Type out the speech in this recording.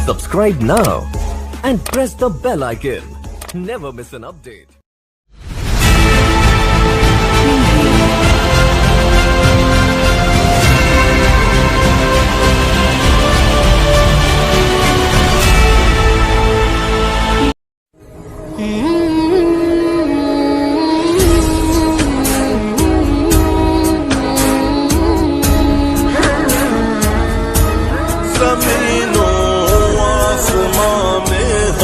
Subscribe now and press the bell icon. Never miss an update. ज़मीनों आसमां में